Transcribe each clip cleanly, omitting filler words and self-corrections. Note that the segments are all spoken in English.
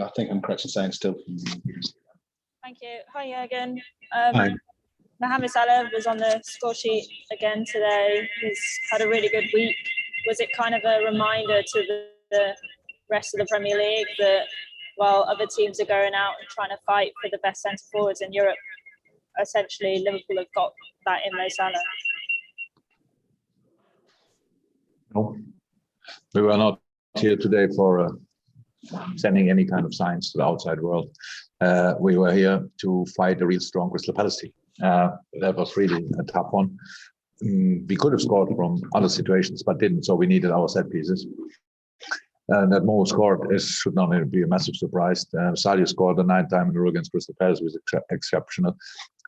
I think I'm correct in saying still. Thank you. Hi, Jurgen. Hi. Mohamed Salah was on the score sheet again today. He's had a really good week. Was it kind of a reminder to the rest of the Premier League that while other teams are going out and trying to fight for the best centre forwards in Europe, essentially Liverpool have got that in Mo Salah? No, we were not here today for sending any kind of signs to the outside world. We were here to fight a real strong Crystal Palace team. That was really a tough one. We could have scored from other situations, but didn't, so we needed our set pieces. That Mo scored should not be a massive surprise. Sadio scored the 9th time in a row against Crystal Palace, was exceptional.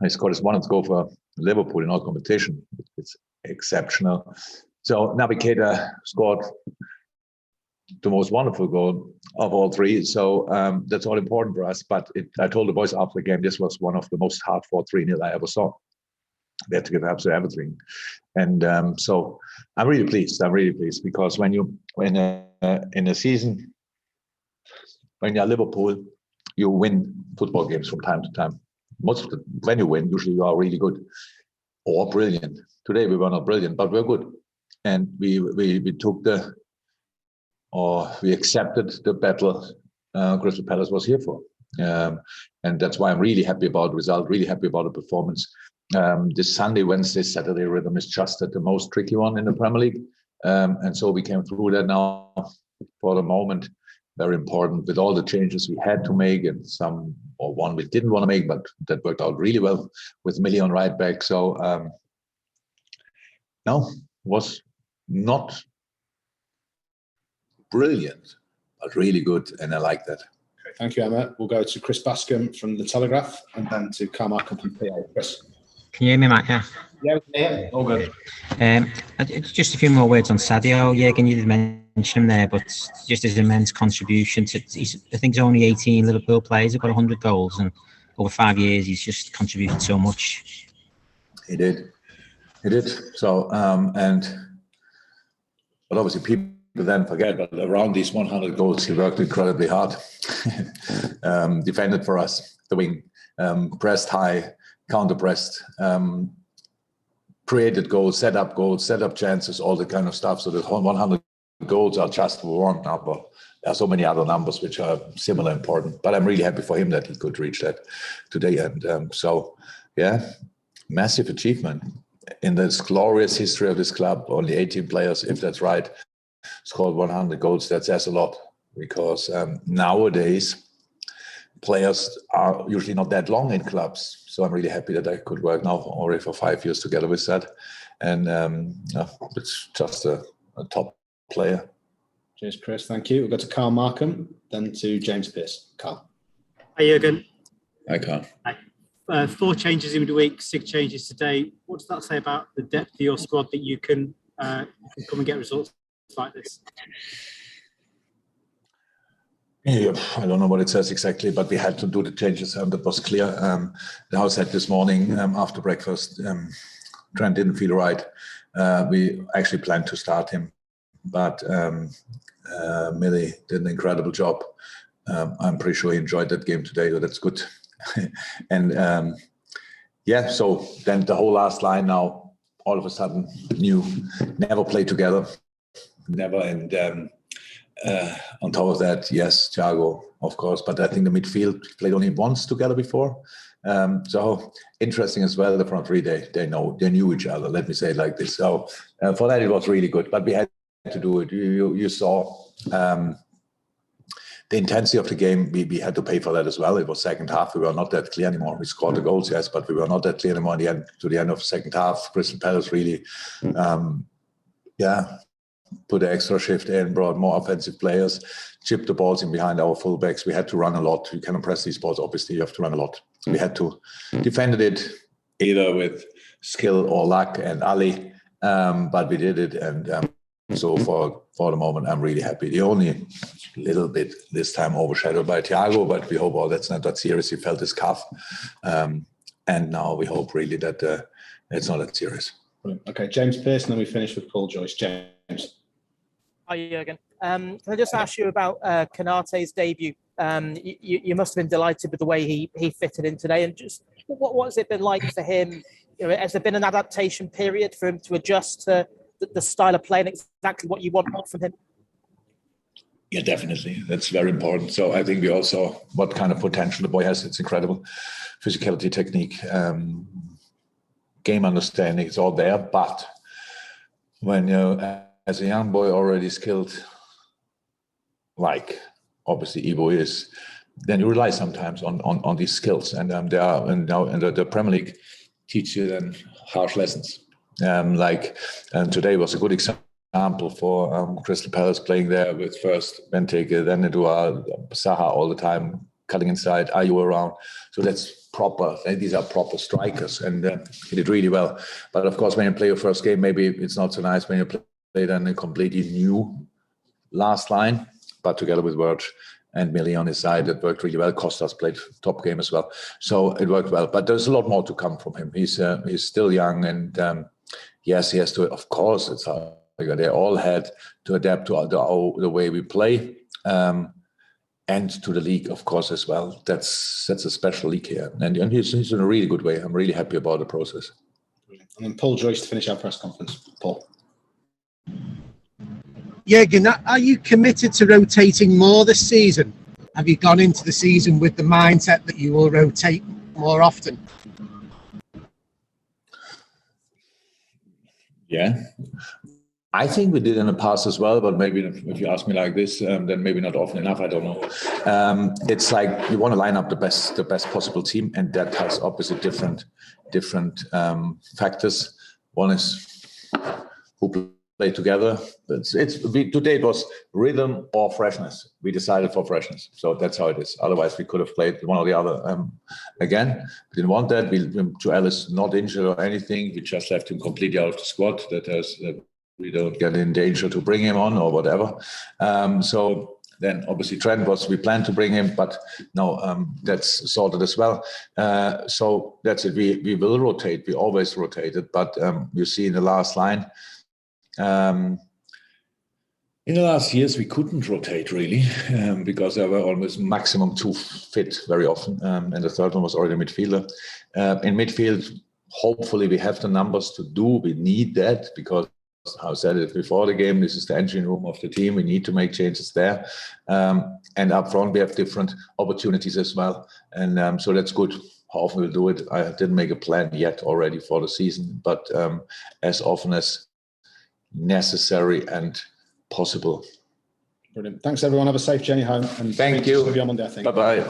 He scored his 1st goal for Liverpool in all competition. It's exceptional. So Navigator scored the most wonderful goal of all 3. So that's all important for us. But I told the boys after the game, this was one of the most hard-fought 3-0 I ever saw. They had to give absolutely everything. And so I'm really pleased. Because when you in a season, when you're Liverpool, you win football games from time to time. When you win, usually you are really good or brilliant. Today we were not brilliant, but we're good. And we accepted the battle Crystal Palace was here for. And that's why I'm really happy about the result, really happy about the performance. This Sunday, Wednesday, Saturday rhythm is just the most tricky one in the Premier League. And so we came through that now for the moment. Very important with all the changes we had to make and one we didn't want to make, but that worked out really well with Millie on right back. So no, was not brilliant, but really good, and I like that. Okay, thank you, Emma. We'll go to Chris Bascom from The Telegraph and then to Carl Markham from PA. Chris. Can you hear me, Matt? Yeah, all good. Just a few more words on Sadio. Jurgen, you did mention him there, but just his immense contribution. I think there's only 18 Liverpool players who've got 100 goals, and over 5 years, he's just contributed so much. He did. So, but obviously people then forget that around these 100 goals, he worked incredibly hard. Defended for us, the wing, pressed high, counter-pressed, created goals, set up chances, all the kind of stuff. So the 100 goals are just one number. There are so many other numbers which are similar important. But I'm really happy for him that he could reach that today. And so, yeah, massive achievement. In this glorious history of this club, only 18 players, if that's right, scored 100 goals. That says a lot, because nowadays players are usually not that long in clubs. So I'm really happy that I could work now already for 5 years together with that. And it's just a top player. Cheers, Chris. Thank you. We'll go to Carl Markham, then to James Pearce. Carl. Hi, Jurgen. Hi, Carl. Hi. 4 changes in the week, 6 changes today. What does that say about the depth of your squad that you can come and get results like this? Yeah, I don't know what it says exactly, but we had to do the changes, and that was clear. The house said this morning after breakfast, Trent didn't feel right. We actually planned to start him, but Millie did an incredible job. I'm pretty sure he enjoyed that game today, so that's good. And so then the whole last line now, all of a sudden, never played together, never. And on top of that, yes, Thiago, of course, but I think the midfield played only once together before. So interesting as well. The front three, they knew each other. Let me say it like this. So for that, it was really good. But we had to do it. You saw the intensity of the game. We had to pay for that as well. It was second half. We were not that clear anymore. We scored the goals, yes, but we were not that clear anymore. To the end of the second half, Crystal Palace really, put an extra shift in, brought more offensive players, chipped the balls in behind our fullbacks. We had to run a lot. You cannot press these balls. Obviously, you have to run a lot. We had to defend it either with skill or luck and Ali, but we did it. And so for the moment, I'm really happy. The only little bit this time overshadowed by Thiago, but we hope that's not that serious. He felt his calf. And now we hope really that it's not that serious. Brilliant. Okay, James Pearce, and then we finish with Paul Joyce. James. Hi, Jurgen. Can I just ask you about Konate's debut? You must have been delighted with the way he fitted in today, and just what has it been like for him? Has there been an adaptation period for him to adjust to the style of play and exactly what you want from him? Yeah, definitely. That's very important. So I think we all saw what kind of potential the boy has. It's incredible. Physicality, technique, game understanding, it's all there. But when you're, as a young boy, already skilled, like obviously Ivo is, then you rely sometimes on these skills. And there are, and now in the Premier League teach you then harsh lessons. Today was a good example for Crystal Palace playing there with first Benteke, then Edouard, Zaha all the time, cutting inside, are you around? So that's proper. These are proper strikers, and he did really well. But of course, when you play your first game, maybe it's not so nice when you play then a completely new last line, but together with Verge and Millie on his side, it worked really well. Costas played top game as well. So it worked well. But there's a lot more to come from him. He's still young, and yes, he has to, of course, it's hard. They all had to adapt to the way we play, and to the league, of course, as well. That's a special league here. And he's in a really good way. I'm really happy about the process. Brilliant. And then Paul Joyce to finish our press conference. Paul. Jurgen, are you committed to rotating more this season? Have you gone into the season with the mindset that you will rotate more often? Yeah. I think we did in the past as well, but maybe if you ask me like this, then maybe not often enough. I don't know. It's like you want to line up the best possible team, and that has obviously different factors. One is who play together. Today it was rhythm or freshness. We decided for freshness, so that's how it is. Otherwise, we could have played one or the other. Again, we didn't want that. To Ellis not injured or anything. We just left him completely out of the squad. We don't get in danger to bring him on or whatever. So then obviously Trent we planned to bring him, but no, that's sorted as well. So that's it. We will rotate. We always rotated, but you see in the last line, in the last years, we couldn't rotate really because there were almost maximum 2 fit very often. And the third one was already midfielder. In midfield, hopefully we have the numbers to do. We need that because I said it before the game, this is the engine room of the team. We need to make changes there. And up front, we have different opportunities as well. And so that's good. How often we'll do it, I didn't make a plan yet already for the season, but as often as necessary and possible. Brilliant. Thanks, everyone. Have a safe journey home. And thank you. We'll be on Monday, I think. Bye-bye.